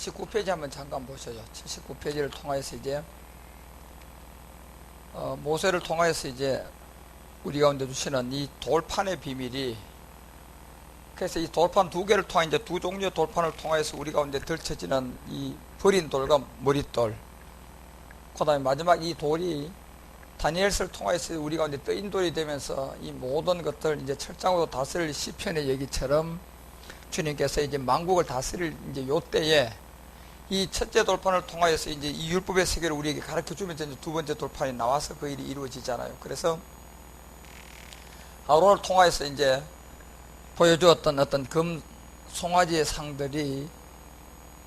79페이지 한번 잠깐 보셔요. 79페이지를 통하여서 이제 모세를 통하여서 이제 우리 가운데 주시는 이 돌판의 비밀이, 그래서 이 돌판 두 개를 통해 이제 두 종류의 돌판을 통하여서 우리 가운데 덜쳐지는 이 버린 돌과 머릿돌, 그 다음에 마지막 이 돌이 다니엘서를 통하여서 우리 가운데 뜨인 돌이 되면서 이 모든 것들 이제 철장으로 다스릴 시편의 얘기처럼 주님께서 이제 만국을 다스릴 이제 요 때에 이 첫째 돌판을 통하여서 이제 이 율법의 세계를 우리에게 가르쳐 주면서 이제 두 번째 돌판이 나와서 그 일이 이루어지잖아요. 그래서 아론을 통하여서 이제 보여주었던 어떤 금 송아지의 상들이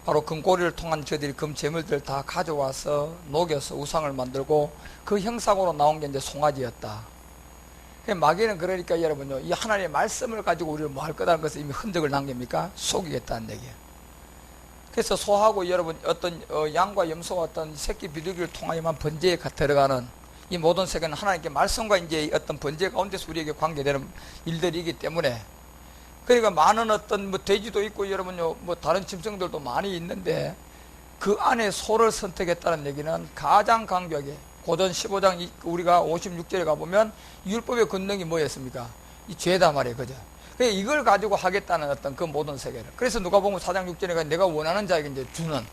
바로 금고리를 통한 저들이 금 재물들을 다 가져와서 녹여서 우상을 만들고 그 형상으로 나온 게 이제 송아지였다. 마귀는 그러니까 여러분요, 이 하나님의 말씀을 가지고 우리를 뭐 할 거다는 것을 이미 흔적을 남깁니까? 속이겠다는 얘기예요. 그래서 소하고 여러분 어떤 양과 염소와 어떤 새끼 비둘기를 통하여만 번제에 들어가는 이 모든 세계는 하나님께 말씀과 이제 어떤 번제 가운데서 우리에게 관계되는 일들이기 때문에, 그러니까 많은 어떤 뭐 돼지도 있고 여러분요 뭐 다른 짐승들도 많이 있는데 그 안에 소를 선택했다는 얘기는 가장 강력하게 고전 15장 우리가 56절에 가보면 율법의 권능이 뭐였습니까? 이 죄다 말이에요. 그죠? 그러니까 이걸 가지고 하겠다는 어떤 그 모든 세계를. 그래서 누가 보면 4장 6절에 내가 원하는 자에게 이제 주는,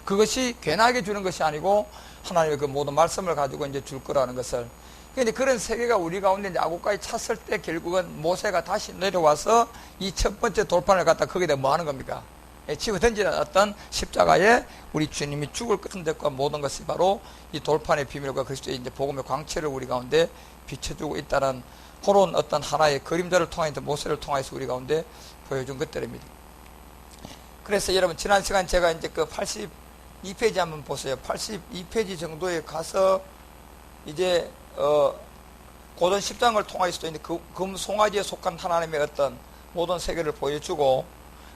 그것이 괜하게 주는 것이 아니고 하나님의 그 모든 말씀을 가지고 이제 줄 거라는 것을. 그런데 그런 세계가 우리 가운데 이제 아고까지 찼을 때 결국은 모세가 다시 내려와서 이 첫 번째 돌판을 갖다 거기다 뭐 하는 겁니까? 치고 던지는 어떤 십자가에 우리 주님이 죽을 것은 것과 모든 것이 바로 이 돌판의 비밀과 그리스도의 이제 복음의 광채를 우리 가운데 비춰주고 있다는 그런 어떤 하나의 그림자를 통해서 모세를 통해서 우리 가운데 보여준 것들입니다. 그래서 여러분 지난 시간 제가 이제 그 82페이지 한번 보세요. 82페이지 정도에 가서 이제 고전 10장을 통해서도 이제 금 송아지에 속한 하나님의 어떤 모든 세계를 보여주고,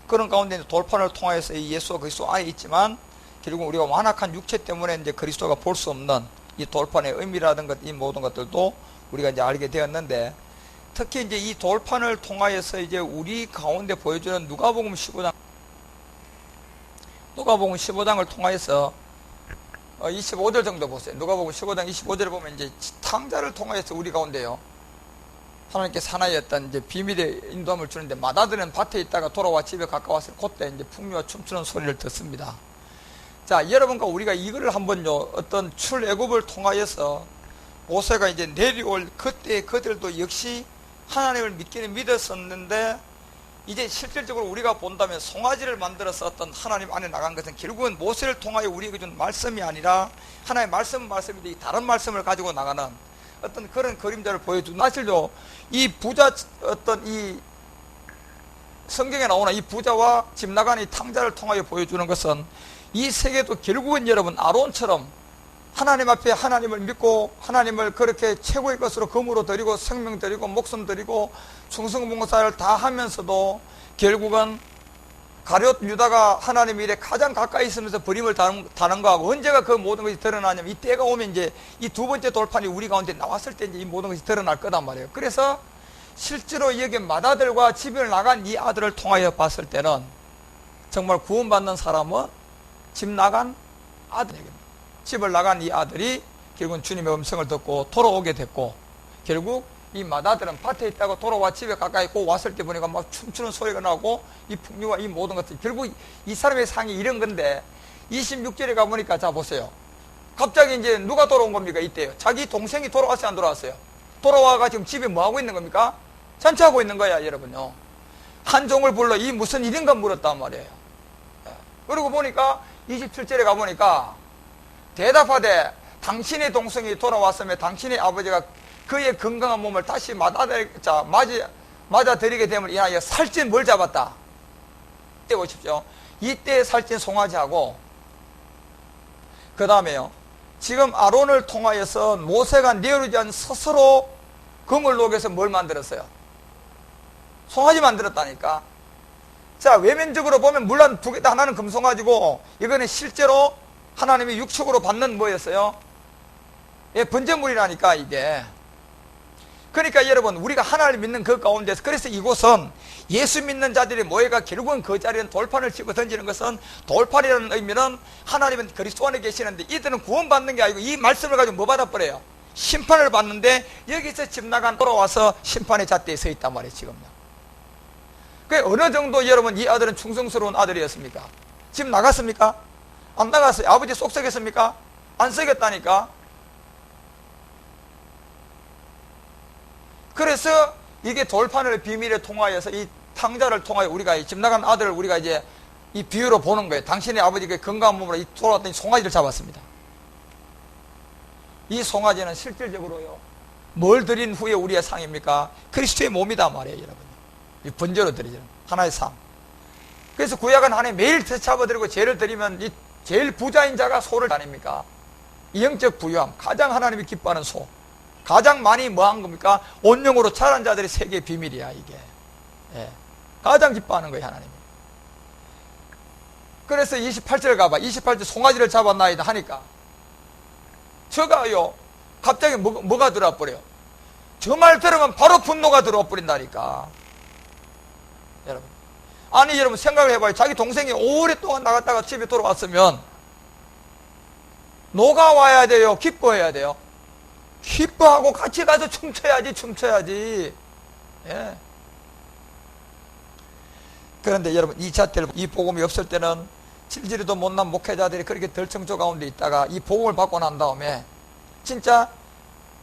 그런 가운데 돌판을 통해서 이 예수가 그리스도 안에 있지만 결국 우리가 완악한 육체 때문에 이제 그리스도가 볼 수 없는 이 돌판의 의미라든 것, 이 모든 것들도 우리가 이제 알게 되었는데, 특히 이제 이 돌판을 통하여서 이제 우리 가운데 보여주는 누가복음 15장을 통하여서 25절 정도 보세요. 누가복음 15장 25절을 보면 이제 탕자를 통하여서 우리 가운데요 하나님께서 하나의 어떤 이제 비밀의 인도함을 주는데, 맏아들은 밭에 있다가 돌아와 집에 가까웠을 그때 이제 풍류와 춤추는 소리를 듣습니다. 자, 여러분과 우리가 이거를 한번요 어떤 출애굽을 통하여서 모세가 이제 내려올 그때 그들도 역시 하나님을 믿기는 믿었었는데, 이제 실질적으로 우리가 본다면 송아지를 만들어서 어떤 하나님 안에 나간 것은 결국은 모세를 통하여 우리에게 준 말씀이 아니라 하나님의 말씀은 말씀인데 다른 말씀을 가지고 나가는 어떤 그런 그림자를 보여주는, 사실요 이 부자 어떤 이 성경에 나오는 이 부자와 집 나가는 이 탕자를 통하여 보여주는 것은 이 세계도 결국은 여러분 아론처럼 하나님 앞에 하나님을 믿고 하나님을 그렇게 최고의 것으로 금으로 드리고 생명 드리고 목숨 드리고 충성봉사를 다 하면서도 결국은 가룟 유다가 하나님 일에 가장 가까이 있으면서 버림을 당한 거하고, 언제가 그 모든 것이 드러나냐면 이 때가 오면 이제 이 두 번째 돌판이 우리 가운데 나왔을 때 이제 이 모든 것이 드러날 거단 말이에요. 그래서 실제로 여기 맏아들과 집을 나간 이 아들을 통하여 봤을 때는 정말 구원받는 사람은 집 나간 아들에게, 집을 나간 이 아들이 결국은 주님의 음성을 듣고 돌아오게 됐고, 결국 이 맏아들은 밭에 있다가 돌아와 집에 가까이 있고 왔을 때 보니까 막 춤추는 소리가 나고 이 풍류와 이 모든 것들, 결국 이 사람의 상이 이런 건데 26절에 가보니까 자 보세요. 갑자기 이제 누가 돌아온 겁니까? 이때요. 자기 동생이 돌아왔어요? 안 돌아왔어요? 돌아와가 지금 집에 뭐 하고 있는 겁니까? 잔치하고 있는 거야, 여러분요. 한 종을 불러 이 무슨 일인가 물었단 말이에요. 그리고 보니까 27절에 가보니까 대답하되 당신의 동생이 돌아왔으면 당신의 아버지가 그의 건강한 몸을 다시 맞아들이게 됨을 인하여 살찐 뭘 잡았다? 이때 보십시오. 이때 살찐 송아지하고 그 다음에요 지금 아론을 통하여서 모세가 내어주지 스스로 금을 녹여서 뭘 만들었어요? 송아지 만들었다니까. 자, 외면적으로 보면 물론 두 개 다 하나는 금송아지고 이거는 실제로 하나님이 육축으로 받는 뭐였어요? 예, 번제물이라니까 이게. 그러니까 여러분, 우리가 하나님을 믿는 그 가운데서, 그래서 이곳은 예수 믿는 자들이 모여가 결국은 그 자리는 돌판을 치고 던지는 것은, 돌판이라는 의미는 하나님은 그리스도 안에 계시는데 이들은 구원받는 게 아니고 이 말씀을 가지고 뭐 받아버려요? 심판을 받는데, 여기서 집 나간 돌아와서 심판의 잣대에 서 있단 말이에요 지금요. 그 어느 정도 여러분 이 아들은 충성스러운 아들이었습니까? 집 나갔습니까? 안 나갔어요. 아버지 속 썩였습니까? 안 썩였다니까. 그래서 이게 돌판을 비밀에 통하여서 이 탕자를 통하여 우리가 집 나간 아들을 우리가 이제 이 비유로 보는 거예요. 당신의 아버지가 건강한 몸으로 돌아왔더니 송아지를 잡았습니다. 이 송아지는 실질적으로요, 뭘 드린 후에 우리의 상입니까? 그리스도의 몸이다 말이에요 여러분. 이 번제로 드리죠. 하나의 상. 그래서 구약은 하나님 매일 잡아드리고 죄를 드리면 이 제일 부자인 자가 소를 아닙니까? 이 영적 부유함, 가장 하나님이 기뻐하는 소, 가장 많이 뭐한 겁니까? 온영으로 자란 자들의 세계의 비밀이야 이게. 예. 가장 기뻐하는 거예요 하나님이. 그래서 28절 가봐. 28절 송아지를 잡았나이다 하니까 저가요 갑자기 뭐가 들어와 버려요? 저 말 들으면 바로 분노가 들어와 버린다니까. 여러분, 아니 여러분 생각을 해봐요. 자기 동생이 오랫동안 나갔다가 집에 돌아왔으면 녹아와야 돼요? 기뻐해야 돼요? 기뻐하고 같이 가서 춤춰야지. 예. 그런데 여러분, 이 잣대를, 이 복음이 없을 때는 질질이도 못난 목회자들이 그렇게 덜청조 가운데 있다가 이 복음을 받고 난 다음에 진짜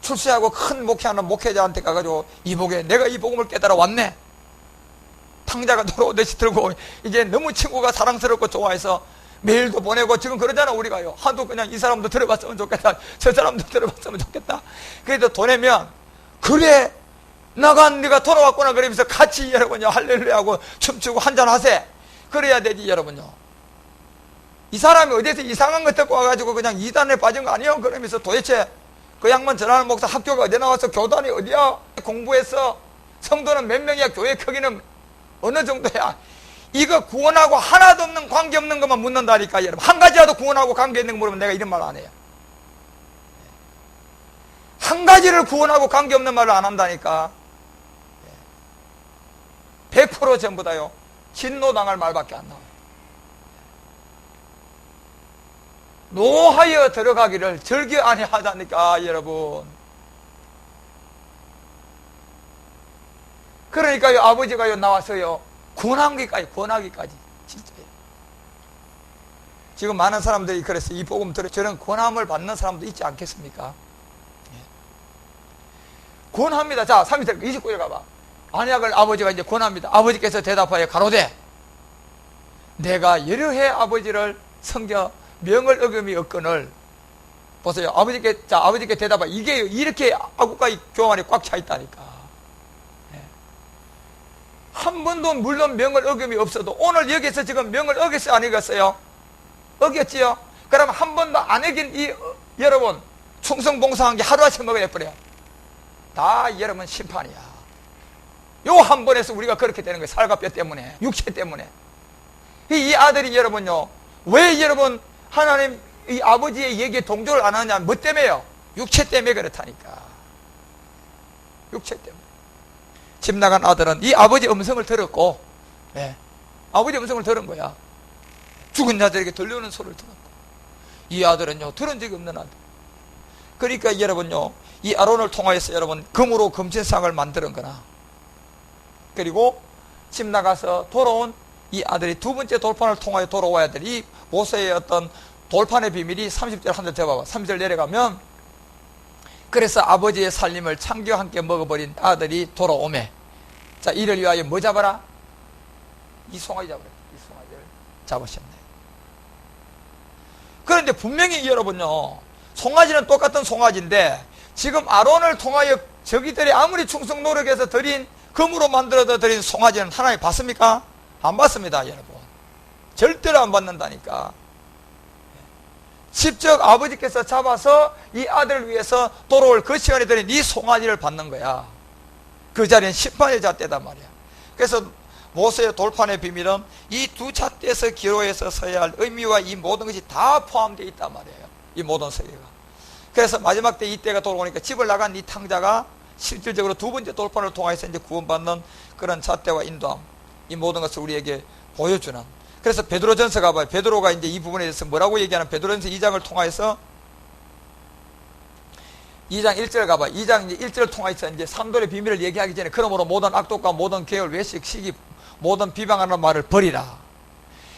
출세하고 큰 목회하는 목회자한테 가가지고, 이복에 내가 이 복음을 깨달아 왔네, 탕자가 돌아오듯이 들고, 이제 너무 친구가 사랑스럽고 좋아해서 메일도 보내고 지금 그러잖아 우리가요. 하도 그냥 이 사람도 들어봤으면 좋겠다, 저 사람도 들어봤으면 좋겠다. 그래도 보내면, 그래 나간 네가 돌아왔구나 그러면서 같이 여러분요 할렐루야하고 춤추고 한잔하세. 그래야 되지 여러분요. 이 사람이 어디서 이상한 거 듣고 와가지고 그냥 이단에 빠진 거 아니에요? 그러면서 도대체 그 양반 전하는 목사 학교가 어디 나와서 교단이 어디야? 공부해서 성도는 몇 명이야? 교회 크기는 어느 정도야? 이거 구원하고 하나도 없는, 관계없는 것만 묻는다니까 여러분. 한 가지라도 구원하고 관계있는 거 물으면 내가 이런 말 안 해요. 한 가지를 구원하고 관계없는 말을 안 한다니까. 100% 전부 다요 진노당할 말밖에 안 나와요. 노하여 들어가기를 절개 아니하다니까 여러분. 그러니까요 아버지가요 나와서요 권하기까지 진짜예요. 지금 많은 사람들이 그래서 이 복음 들어 저런 권함을 받는 사람도 있지 않겠습니까? 예. 권합니다. 자 3절 29절 가봐. 만약을 아버지가 이제 권합니다. 아버지께서 대답하여 가로되 내가 여러 해 아버지를 섬겨 명을 어김이 없거늘. 보세요. 아버지께 대답하. 이게 이렇게 아구까지 교만이 꽉 차 있다니까. 예. 한 번도 물론 명을 어김이 없어도 오늘 여기서 지금 명을 어겼어요? 안 어겼어요? 어겼지요? 그럼 한 번도 안 어긴 여러분 충성봉사한 게 하루아침에 먹어야 버려요. 다 여러분 심판이야. 요 한 번에서 우리가 그렇게 되는 거예요. 살과 뼈 때문에, 육체 때문에. 이 아들이 여러분요, 왜 여러분 하나님 이 아버지의 얘기에 동조를 안 하냐? 뭐 때문에요? 육체 때문에 그렇다니까. 육체 때문에. 집 나간 아들은 이 아버지 음성을 들었고, 예, 아버지 음성을 들은 거야. 죽은 자들에게 들려오는 소리를 들었고, 이 아들은요 들은 적이 없는 아들. 그러니까 여러분요 이 아론을 통하여서 여러분 금으로 금신상을 만드는 거나, 그리고 집 나가서 돌아온 이 아들이 두 번째 돌판을 통하여 돌아와야 될 이 모세의 어떤 돌판의 비밀이 30절 한 절 더 봐봐. 30절 내려가면, 그래서 아버지의 살림을 창기와 함께 먹어버린 아들이 돌아오매. 자, 이를 위하여 뭐 잡아라? 이 송아지 잡아라. 이 송아지를 잡으셨네. 그런데 분명히 여러분요 송아지는 똑같은 송아지인데 지금 아론을 통하여 저기들이 아무리 충성 노력해서 드린, 금으로 만들어서 드린 송아지는 하나님 봤습니까? 안 봤습니다 여러분. 절대로 안 받는다니까. 직접 아버지께서 잡아서 이 아들을 위해서 돌아올 그 시간에 드린 이 송아지를 받는 거야. 그 자리는 심판의 잣대단 말이야. 그래서 모세의 돌판의 비밀은 이 두 잣대에서 기로에서 서야 할 의미와 이 모든 것이 다 포함되어 있단 말이에요. 이 모든 세계가. 그래서 마지막 때 이때가 돌아오니까 집을 나간 이 탕자가 실질적으로 두 번째 돌판을 통해서 이제 구원받는 그런 잣대와 인도함, 이 모든 것을 우리에게 보여주는. 그래서 베드로전서 가봐요. 베드로가 이제 이 부분에 대해서 뭐라고 얘기하는, 베드로전서 2장을 통해서 2장 1절 가봐. 2장 이제 1절을 통해서 이제 산돌의 비밀을 얘기하기 전에, 그러므로 모든 악독과 모든 계열, 외식, 시기, 모든 비방하는 말을 버리라.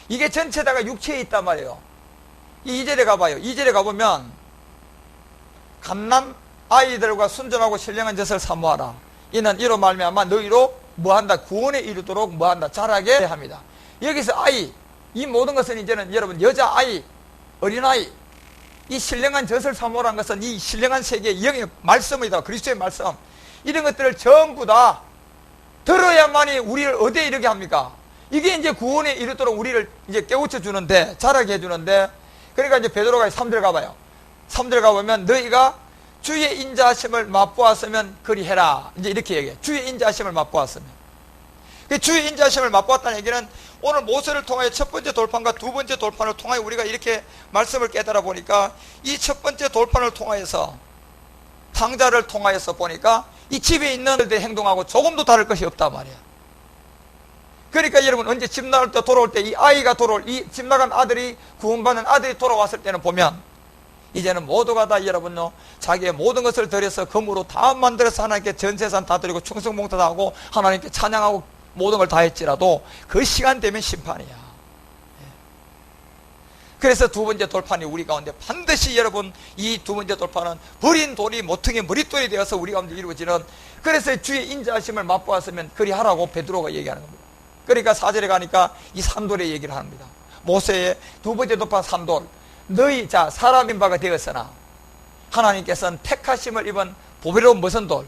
이게 전체다가 육체에 있단 말이에요. 이 2절에 가봐요. 2절에 가보면 갓난 아이들과 순전하고 신령한 젖을 사모하라. 이는 이로 말미암아 너희로 뭐한다? 구원에 이르도록 뭐한다? 자라게 합니다. 여기서 아이, 이 모든 것은 이제는 여러분 여자아이, 어린아이, 이 신령한 젖을 사모하라는 것은 이 신령한 세계의 영의 말씀이다. 그리스도의 말씀. 이런 것들을 전부 다 들어야만이 우리를 어디에 이르게 합니까? 이게 이제 구원에 이르도록 우리를 이제 깨우쳐 주는데, 자라게 해주는데, 그러니까 이제 베드로가 3절 가봐요. 3절 가보면 너희가 주의 인자하심을 맛보았으면 그리해라. 이제 이렇게 얘기해. 주의 인자하심을 맛보았으면. 주의 인자하심을 맛보았다는 얘기는 오늘 모세를 통하여 첫 번째 돌판과 두 번째 돌판을 통하여 우리가 이렇게 말씀을 깨달아 보니까, 이 첫 번째 돌판을 통하여서, 탕자를 통하여서 보니까 이 집에 있는 들의 행동하고 조금도 다를 것이 없단 말이야. 그러니까 여러분, 언제 집 나올 때, 돌아올 때, 이 아이가 이 집 나간 아들이, 구원받는 아들이 돌아왔을 때는 보면, 이제는 모두가 다 여러분요, 자기의 모든 것을 들여서 금으로 다 만들어서 하나님께 전재산 다 드리고 충성봉사 다 하고 하나님께 찬양하고 모든 걸 다 했지라도 그 시간 되면 심판이야. 그래서 두 번째 돌판이 우리 가운데 반드시, 여러분, 이 두 번째 돌판은 버린 돌이 모퉁이 머릿돌이 되어서 우리 가운데 이루어지는, 그래서 주의 인자하심을 맛보았으면 그리하라고 베드로가 얘기하는 겁니다. 그러니까 4절에 가니까 이 산돌의 얘기를 합니다. 모세의 두 번째 돌판 산돌, 너희 자 사람인 바가 되었으나 하나님께서는 택하심을 입은 보배로운 무슨 돌,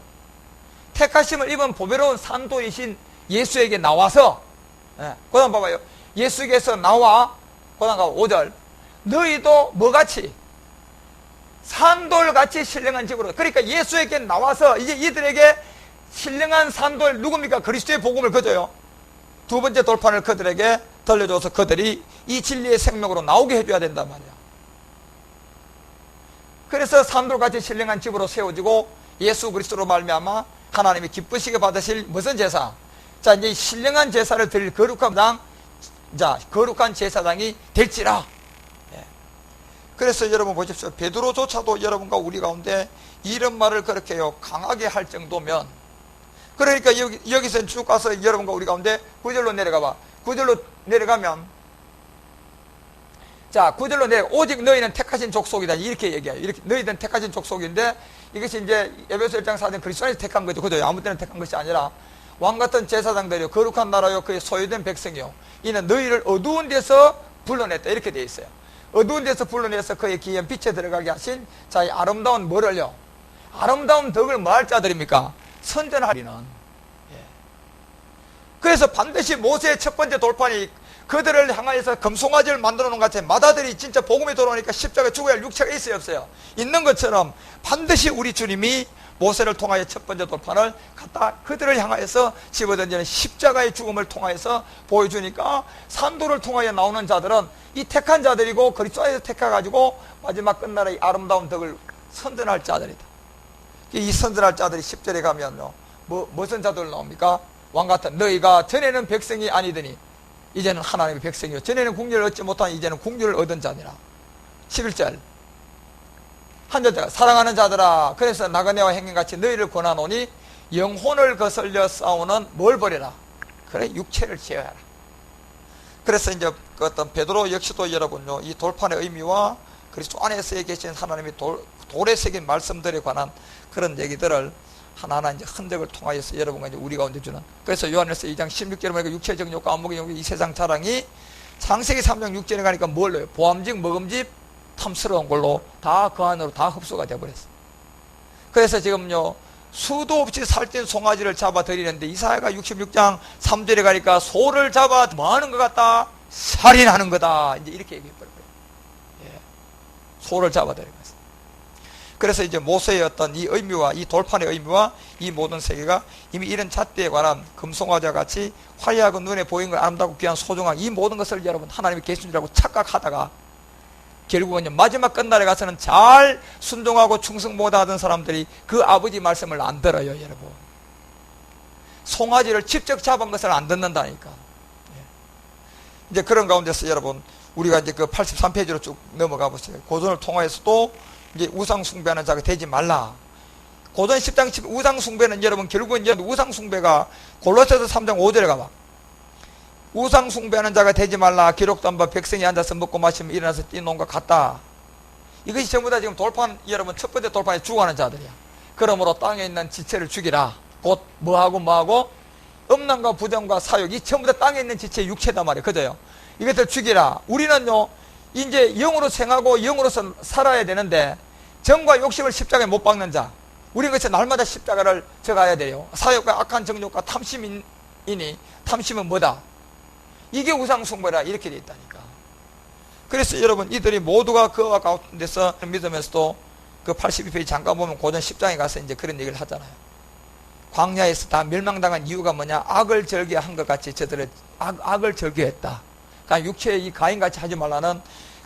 택하심을 입은 보배로운 산돌이신 예수에게 나와서, 그 다음 봐봐요. 예수께서 나와, 그 다음 가봐 5절, 너희도 뭐같이 산돌같이 신령한 집으로. 그러니까 예수에게 나와서 이제 이들에게 신령한 산돌, 누굽니까? 그리스도의 복음을 거둬요. 두 번째 돌판을 그들에게 들려줘서 그들이 이 진리의 생명으로 나오게 해줘야 된단 말이야. 그래서 산돌같이 신령한 집으로 세워지고 예수 그리스도로 말미암아 하나님이 기쁘시게 받으실 무슨 제사? 자, 이제 신령한 제사를 드릴 거룩한 당, 자, 거룩한 제사장이 될지라. 그래서 여러분 보십시오. 베드로조차도 여러분과 우리 가운데 이런 말을 그렇게요 강하게 할 정도면, 그러니까 여기서 쭉 가서 여러분과 우리 가운데 9절로 내려가봐. 9절로 내려가면, 자, 9절로 오직 너희는 택하신 족속이다. 이렇게 얘기해요. 이렇게 너희들은 택하신 족속인데, 이것이 이제 에베소 1장 4절 그리스도 안에서 택한 거죠. 그죠? 아무 때나 택한 것이 아니라, 왕같은 제사장들이요, 거룩한 나라요, 그의 소유된 백성이요, 이는 너희를 어두운 데서 불러냈다. 이렇게 되어 있어요. 어두운 데서 불러내서 그의 기이한 빛에 들어가게 하신 자의 아름다운 뭐를요? 아름다운 덕을 뭐 할 자들입니까? 선전하리는. 그래서 반드시 모세의 첫 번째 돌판이 그들을 향하여서 금송아지를 만들어 놓은 것 같아요. 마다들이 진짜 복음이 돌아오니까 십자가에 죽어야 할 육체가 있어요, 없어요? 있는 것처럼 반드시 우리 주님이 모세를 통하여 첫 번째 돌판을 갖다 그들을 향하여서 집어던지는 십자가의 죽음을 통하여서 보여주니까, 산도를 통하여 나오는 자들은 이 택한 자들이고 그리스도 안에서 택해가지고 마지막 끝날의 아름다운 덕을 선전할 자들이다. 이 선전할 자들이 10절에 가면요, 무슨 자들 나옵니까? 왕같은 너희가 전에는 백성이 아니더니 이제는 하나님의 백성이요, 전에는 국률을 얻지 못한 이제는 국률을 얻은 자니라. 11절 한절자가 사랑하는 자들아, 그래서 나그네와 행인같이 너희를 권하노니 영혼을 거슬려 싸우는 뭘 버려라? 그래, 육체를 제어하라. 그래서 이제 그 어떤 베드로 역시도 여러분요, 이 돌판의 의미와 그리스도 안에서 계신 하나님의 돌에 새긴 말씀들에 관한 그런 얘기들을 하나하나 이제 흔적을 통하여서 여러분과 이제 우리 가운데 주는. 그래서 요한일서 2장 16절에 보니까 육체 정욕과 안목의 정욕, 이 세상 자랑이 창세기 3장 6절에 가니까 뭘로요? 보암직, 먹음직, 탐스러운 걸로 다 그 안으로 다 흡수가 되어버렸어. 그래서 지금요, 수도 없이 살찐 송아지를 잡아 드리는데 이사야가 66장 3절에 가니까 소를 잡아 뭐 하는 것 같다? 살인하는 거다. 이제 이렇게 얘기해버려요. 소를 잡아 드리는 거죠. 그래서 이제 모세의 어떤 이 의미와 이 돌판의 의미와 이 모든 세계가 이미 이런 잣대에 관한 금송아지와 같이 화려하고 눈에 보이는 걸 아름답고 귀한 소중한 이 모든 것을 여러분 하나님이 계신 줄 알고 착각하다가 결국은 마지막 끝날에 가서는 잘 순종하고 충성보다하던 사람들이 그 아버지 말씀을 안 들어요, 여러분. 송아지를 직접 잡은 것을 안 듣는다니까. 이제 그런 가운데서 여러분, 우리가 이제 그 83페이지로 쭉 넘어가 보세요. 고전을 통하여서도 이제 우상 숭배하는 자가 되지 말라. 고전 10장 10 우상 숭배는 여러분 결국은 이제 우상 숭배가 골로새서 3장 5절에 가봐. 우상 숭배하는 자가 되지 말라. 기록도 한 바 백성이 앉아서 먹고 마시면 일어나서 뛰노는 것 같다. 이것이 전부 다 지금 돌판, 여러분 첫 번째 돌판에 죽어가는 자들이야. 그러므로 땅에 있는 지체를 죽이라. 곧 뭐하고 음란과 부정과 사욕, 이 전부 다 땅에 있는 지체의 육체단 말이에요. 그죠요? 이것들 죽이라. 우리는요 이제 영으로 생하고 영으로서 살아야 되는데 정과 욕심을 십자가에 못 박는 자, 우리는 그래서 날마다 십자가를 져가야 돼요. 사욕과 악한 정욕과 탐심이니, 탐심은 뭐다? 이게 우상숭배라, 이렇게 돼 있다니까. 그래서 여러분, 이들이 모두가 그와 가운데서 믿으면서도 그 82페이지 잠깐 보면 고전 10장에 가서 이제 그런 얘기를 하잖아요. 광야에서 다 멸망당한 이유가 뭐냐? 악을 절개한 것 같이 저들은 악을 절개했다. 그러니까 육체의 이 가인같이 하지 말라는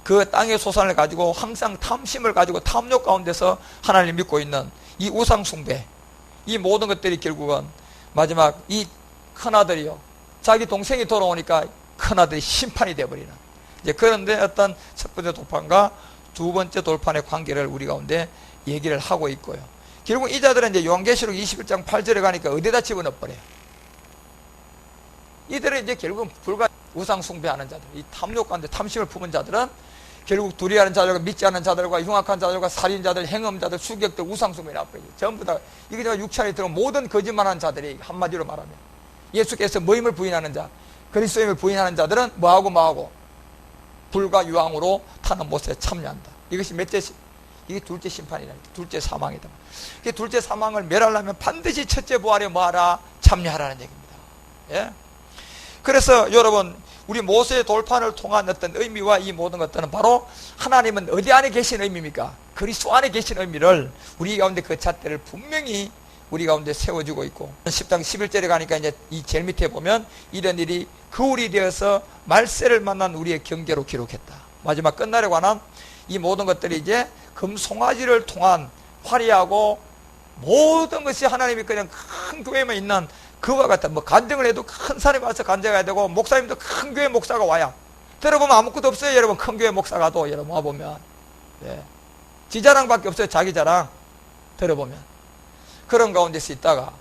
그 땅의 소산을 가지고 항상 탐심을 가지고 탐욕 가운데서 하나님을 믿고 있는 이 우상숭배, 이 모든 것들이 결국은 마지막 이 큰아들이요, 자기 동생이 돌아오니까 큰아들이 심판이 되어버리는, 이제 그런데 어떤 첫 번째 돌판과 두 번째 돌판의 관계를 우리 가운데 얘기를 하고 있고요. 결국 이 자들은 이제 요한계시록 21장 8절에 가니까 어디다 집어넣어버려요. 이들은 이제 결국은 불과 우상숭배하는 자들, 이 탐욕 가운데 탐심을 품은 자들은 결국 두려워하는 자들과 믿지 않는 자들과 흉악한 자들과 살인자들, 행음자들, 수격들, 우상숭배에 나빠요. 전부 다 이게 제가 육체 안에 들어온 모든 거짓말하는 자들이, 한마디로 말하면 예수께서 모임을 부인하는 자, 그리스도임을 부인하는 자들은 뭐하고 불과 유황으로 타는 못에 참여한다. 이것이 몇째? 이게 둘째 심판이다. 둘째 사망이다. 이게 둘째 사망을 멸하려면 반드시 첫째 부활에 뭐하라? 참여하라는 얘기입니다. 예? 그래서 여러분, 우리 모세의 돌판을 통한 어떤 의미와 이 모든 것들은 바로 하나님은 어디 안에 계신 의미입니까? 그리스도 안에 계신 의미를 우리 가운데 그 잣대를 분명히 우리 가운데 세워주고 있고, 10장 11절에 가니까 이제 이 제일 밑에 보면 이런 일이 거울이 되어서 말세를 만난 우리의 경계로 기록했다. 마지막 끝날에 관한 이 모든 것들이 이제 금송아지를 통한 화려하고 모든 것이 하나님이 그냥 큰 교회만 있는 그와 같다. 뭐 간증을 해도 큰 사람이 와서 간증해야 되고, 목사님도 큰 교회 목사가 와야, 들어보면 아무것도 없어요. 여러분, 큰 교회 목사가도 여러분 와보면 지 자랑밖에 없어요. 자기 자랑 들어보면 그런 가운데서 있다가,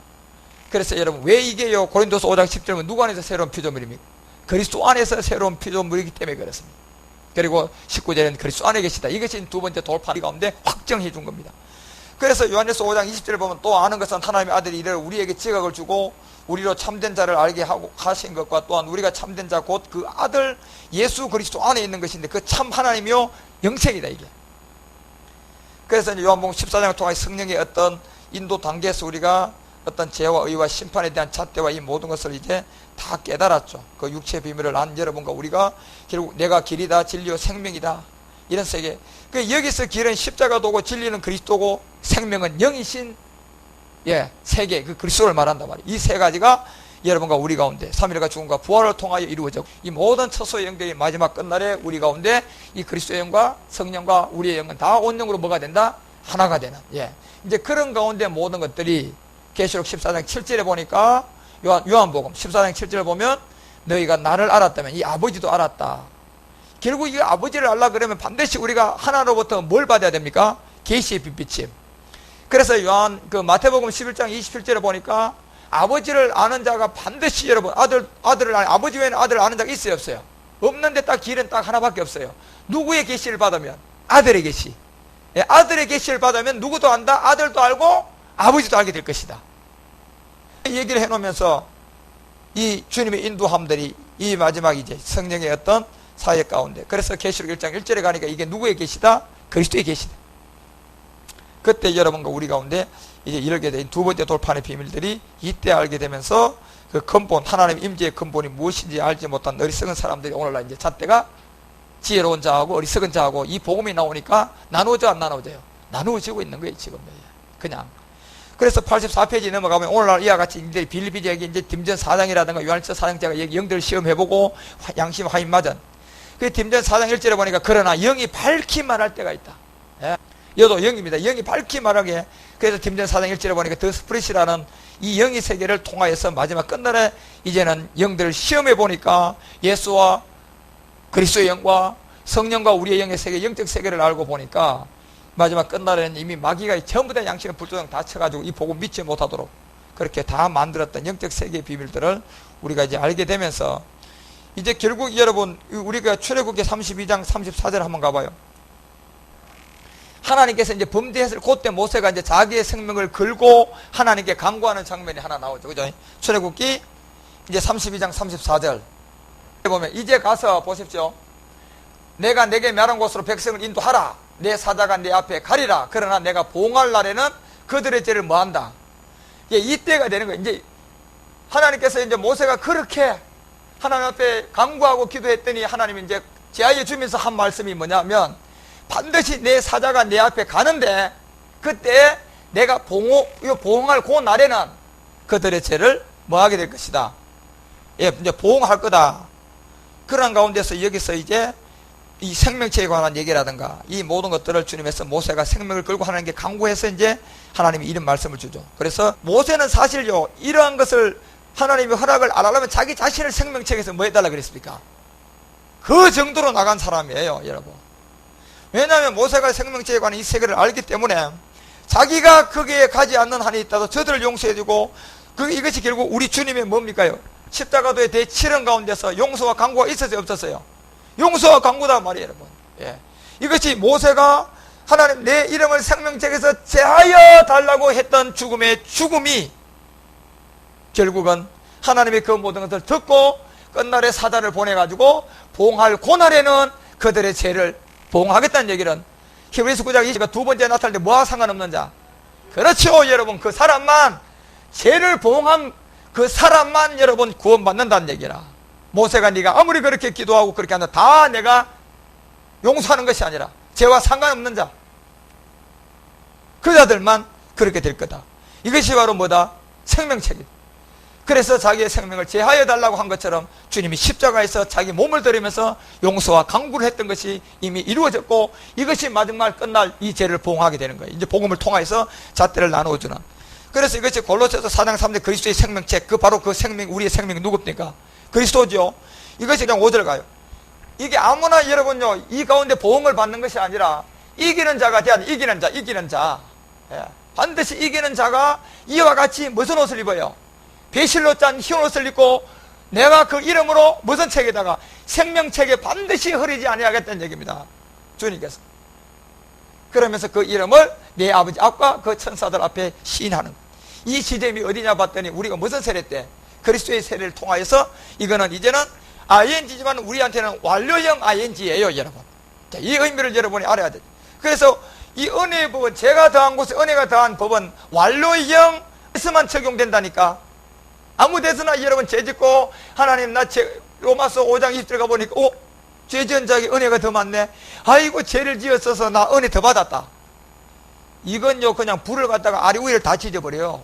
그래서 여러분 왜 이게요? 고린도서 5장 10절은 누구 안에서 새로운 피조물입니까? 그리스도 안에서 새로운 피조물이기 때문에 그렇습니다. 그리고 19절에는 그리스도 안에 계시다. 이것이 두 번째 돌파 가운데 확정해 준 겁니다. 그래서 요한일서 5장 20절을 보면 또 아는 것은 하나님의 아들이 이를 우리에게 지각을 주고 우리로 참된 자를 알게 하신 것과 또한 우리가 참된 자 곧 그 아들 예수 그리스도 안에 있는 것인데 그 참 하나님이요 영생이다 이게. 그래서 이제 요한복음 14장을 통해 성령의 어떤 인도 단계에서 우리가 어떤 죄와 의와 심판에 대한 잣대와 이 모든 것을 이제 다 깨달았죠. 그 육체의 비밀을 안 여러분과 우리가 결국 내가 길이다 진리요 생명이다 이런 세계. 그 여기서 길은 십자가도고 진리는 그리스도고 생명은 영이신 세계, 그 그리스도를 말한단 말이에요. 이 세 가지가 여러분과 우리 가운데 3일과 죽음과 부활을 통하여 이루어져 이 모든 처소의 영들이 마지막 끝날에 우리 가운데 이 그리스도의 영과 성령과 우리의 영은 다 온영으로 뭐가 된다? 하나가 되는. 이제 그런 가운데 모든 것들이 계시록 14장 7절에 보니까 요한복음 14장 7절을 보면 너희가 나를 알았다면 이 아버지도 알았다. 결국 이 아버지를 알라 그러면 반드시 우리가 하나로부터 뭘 받아야 됩니까? 계시의 빛비침. 그래서 마태복음 11장 27절에 보니까 아버지를 아는 자가 반드시 여러분 아들을 아버지 외에는 아들을 아는 자가 있어요 없어요? 없는데 딱 길은 딱 하나밖에 없어요. 누구의 계시를 받으면? 아들의 계시. 아들의 계시를 받으면 누구도 안다? 아들도 알고 아버지도 알게 될 것이다. 이 얘기를 해놓으면서 이 주님의 인도함들이 이 마지막 이제 성령의 어떤 사역 가운데, 그래서 계시록 1장 1절에 가니까 이게 누구의 계시다? 그리스도의 계시다. 그때 여러분과 우리 가운데 이제 이르게 된 두 번째 돌판의 비밀들이 이때 알게 되면서 그 근본, 하나님 임재의 근본이 무엇인지 알지 못한 어리석은 사람들이 오늘날 이제 잣대가 지혜로운 자하고 어리석은 자하고 이 복음이 나오니까 나누어져 안 나누어져요? 나누어지고 있는 거예요 지금. 그냥. 그래서 84페이지 넘어가면 오늘날 이와 같이 이제 빌리비디에게 이제 딤전 4장이라든가 요한일서 4장자가 영들 시험해보고 양심 화인 맞은. 그 디모데 4장 1절에 보니까 그러나 영이 밝히 말할 때가 있다. 예. 여도 영입니다. 영이 밝히 말하게. 그래서 디모데 4장 1절에 보니까 더 스프릿이라는 이 영의 세계를 통하여서 마지막 끝날에 이제는 영들을 시험해 보니까 예수와 그리스도의 영과 성령과 우리의 영의 세계, 영적 세계를 알고 보니까 마지막 끝날에는 이미 마귀가 전부 다 양식을 불조장 다 쳐가지고 이 복음 믿지 못하도록 그렇게 다 만들었던 영적 세계의 비밀들을 우리가 이제 알게 되면서 이제 결국 여러분 우리가 출애굽기 32장 34절 한번 가봐요. 하나님께서 이제 범죄했을 그때 모세가 이제 자기의 생명을 걸고 하나님께 간구하는 장면이 하나 나오죠. 그죠? 출애굽기 이제 32장 34절 보면 이제 가서 보십시오. 내가 내게 말한 곳으로 백성을 인도하라. 내 사자가 내 앞에 가리라. 그러나 내가 보응할 날에는 그들의 죄를 뭐한다. 이때가 되는 거예요. 이제 하나님께서 이제 모세가 그렇게 하나님 앞에 간구하고 기도했더니 하나님이 이제 제하여 주면서 한 말씀이 뭐냐면 반드시 내 사자가 내 앞에 가는데 그때 내가 보응할 그 날에는 그들의 죄를 뭐하게 될 것이다. 예, 이제 보응할 거다. 그런 가운데서 여기서 이제 이 생명체에 관한 얘기라든가 이 모든 것들을 주님께서 모세가 생명을 걸고 하나님께 간구해서 이제 하나님이 이런 말씀을 주죠. 그래서 모세는 사실요 이러한 것을 하나님의 허락을 안 하려면 자기 자신을 생명책에서 뭐 해달라 그랬습니까? 그 정도로 나간 사람이에요, 여러분. 왜냐하면 모세가 생명체에 관한 이 세계를 알기 때문에 자기가 거기에 가지 않는 한이 있다도 저들을 용서해주고 이것이 결국 우리 주님의 뭡니까요? 십자가도의 대치령 가운데서 용서와 강구가 있었어요, 없었어요? 용서와 강구다 말이에요, 여러분. 예. 이것이 모세가 하나님 내 이름을 생명책에서 제하여 달라고 했던 죽음이 결국은 하나님의 그 모든 것을 듣고 끝날에 사자를 보내가지고 보응할 고날에는 그들의 죄를 보응하겠다는 얘기는 히브리서 9장 20가 두 번째 나타날 때 뭐와 상관없는 자? 그렇죠, 여러분. 그 사람만 죄를 보응한 그 사람만 여러분 구원받는다는 얘기라. 모세가 네가 아무리 그렇게 기도하고 그렇게 한다 다 내가 용서하는 것이 아니라 죄와 상관없는 자 그 자들만 그렇게 될 거다. 이것이 바로 뭐다? 생명책이다. 그래서 자기의 생명을 제하여 달라고 한 것처럼 주님이 십자가에서 자기 몸을 들이면서 용서와 강구를 했던 것이 이미 이루어졌고 이것이 마지막 끝날 이 죄를 보응하게 되는 거예요. 이제 복음을 통해서 잣대를 나누어주는. 그래서 이것이 골로새서 4장 3절 그리스도의 생명책, 그 바로 그 생명, 우리의 생명이 누굽니까? 그리스도죠. 이것이 그냥 5절 가요. 이게 아무나 여러분요 이 가운데 보응을 받는 것이 아니라 이기는 자가 돼야 이기는 자. 예. 반드시 이기는 자가 이와 같이 무슨 옷을 입어요? 배실로 짠 흰 옷을 입고 내가 그 이름으로 무슨 책에다가 생명책에 반드시 흐리지 아니하겠다는 얘기입니다. 주님께서. 그러면서 그 이름을 내 아버지 앞과 그 천사들 앞에 시인하는 거예요. 이 시점이 어디냐 봤더니 우리가 무슨 세례 때 그리스도의 세례를 통하여서 이거는 이제는 ing지만 우리한테는 완료형 ing예요, 여러분. 자, 이 의미를 여러분이 알아야 돼요. 그래서 이 은혜의 법은 제가 더한 곳에 은혜가 더한 법은 완료형에서만 적용된다니까. 아무 데서나 여러분 죄 짓고 하나님 나 로마서 5장 20절 가보니까 죄 지은 자에게 은혜가 더 많네. 아이고 죄를 지었어서 나 은혜 더 받았다. 이건요 그냥 불을 갖다가 아래 위를 다 지져버려요.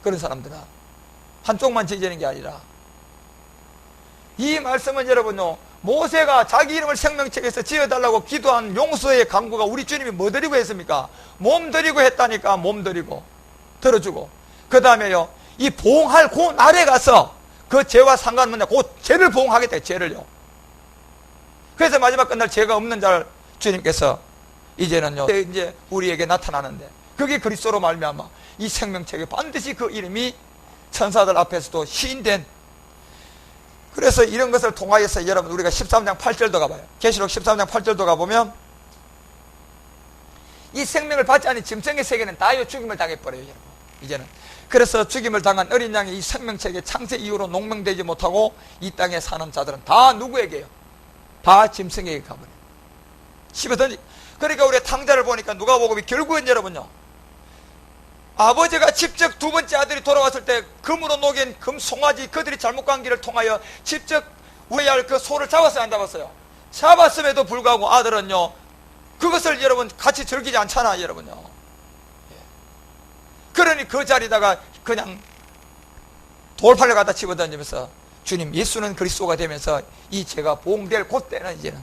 그런 사람들은 한쪽만 지지는 게 아니라 이 말씀은 여러분요 모세가 자기 이름을 생명책에서 지어달라고 기도한 용서의 강구가 우리 주님이 뭐 드리고 했습니까? 몸 드리고 했다니까. 몸 드리고 들어주고 그 다음에요 이 보응할 그 날에 가서 그 죄와 상관없는 그 죄를 보응하겠다. 죄를요. 그래서 마지막 끝날 죄가 없는 자를 주님께서 이제는요 이제 우리에게 나타나는데 그게 그리스도로 말미암아 이 생명책에 반드시 그 이름이 천사들 앞에서도 시인된. 그래서 이런 것을 통하여서 여러분 우리가 13장 8절도 가봐요. 계시록 13장 8절도 가보면 이 생명을 받지 않은 짐승의 세계는 다 죽임을 당해버려요, 여러분. 이제는. 그래서 죽임을 당한 어린 양이 이 생명책에 창세 이후로 농명되지 못하고 이 땅에 사는 자들은 다 누구에게요? 다 짐승에게 가버려요. 씹어던지. 그러니까 우리가 탕자를 보니까 누가복음이 결국은 여러분요 아버지가 직접 두 번째 아들이 돌아왔을 때 금으로 녹인 금송아지 그들이 잘못 간 길을 통하여 직접 우회해야 할 그 소를 잡았어요, 안 잡았어요? 잡았음에도 불구하고 아들은요 그것을 여러분 같이 즐기지 않잖아, 여러분요. 그러니 그 자리다가 그냥 돌팔려 갖다 집어던지면서 주님 예수는 그리스도가 되면서 이 죄가 보응될 그때는 이제는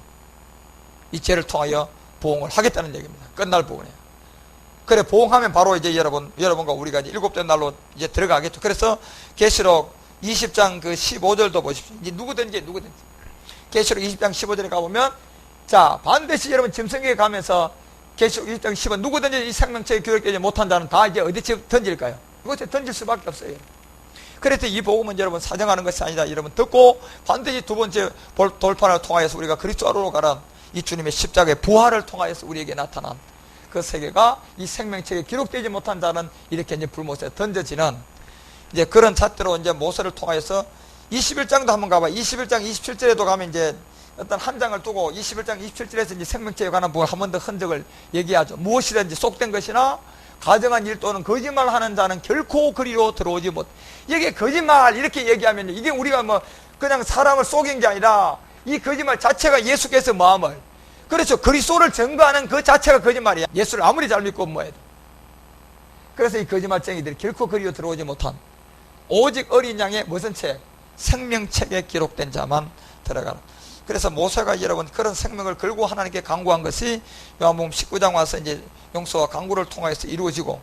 이 죄를 통하여 보응을 하겠다는 얘기입니다. 끝날 부분이에요. 그래 보응하면 바로 이제 여러분과 우리가 이제 일곱째 날로 이제 들어가겠죠. 그래서 계시록 20장 그 15절도 보십시오. 이제 누구든지 계시록 20장 15절에 가보면 자 반드시 여러분 짐승에게 가면서 계시록 20장 15절 누구든지 이 생명책에 기록되지 못한 자는 다 이제 어디쯤 던질까요? 이곳에 던질 수밖에 없어요. 그래서 이 복음은 여러분 사정하는 것이 아니다. 여러분 듣고 반드시 두 번째 돌판을 통하여서 우리가 그리스도로 가란 이 주님의 십자가의 부활을 통하여서 우리에게 나타난 그 세계가 이 생명책에 기록되지 못한 자는 이렇게 이제 불못에 던져지는 이제 그런 잣대로 이제 모세를 통하여서 21장도 한번 가봐. 21장 27절에도 가면 이제 어떤 한 장을 두고 21장 27절에서 이제 생명체에 관한 부분 한 번 더 흔적을 얘기하죠. 무엇이든지 속된 것이나 가정한 일 또는 거짓말하는 자는 결코 그리로 들어오지 못. 이게 거짓말 이렇게 얘기하면 이게 우리가 뭐 그냥 사람을 속인 게 아니라 이 거짓말 자체가 예수께서 마음을 그렇죠. 그리스도를 증거하는 그 자체가 거짓말이야. 예수를 아무리 잘 믿고 뭐해도. 그래서 이 거짓말쟁이들이 결코 그리로 들어오지 못한 오직 어린 양의 무슨 책? 생명책에 기록된 자만 들어가라. 그래서 모세가 여러분 그런 생명을 걸고 하나님께 간구한 것이 요한복음 19장 와서 이제 용서와 간구를 통해서 이루어지고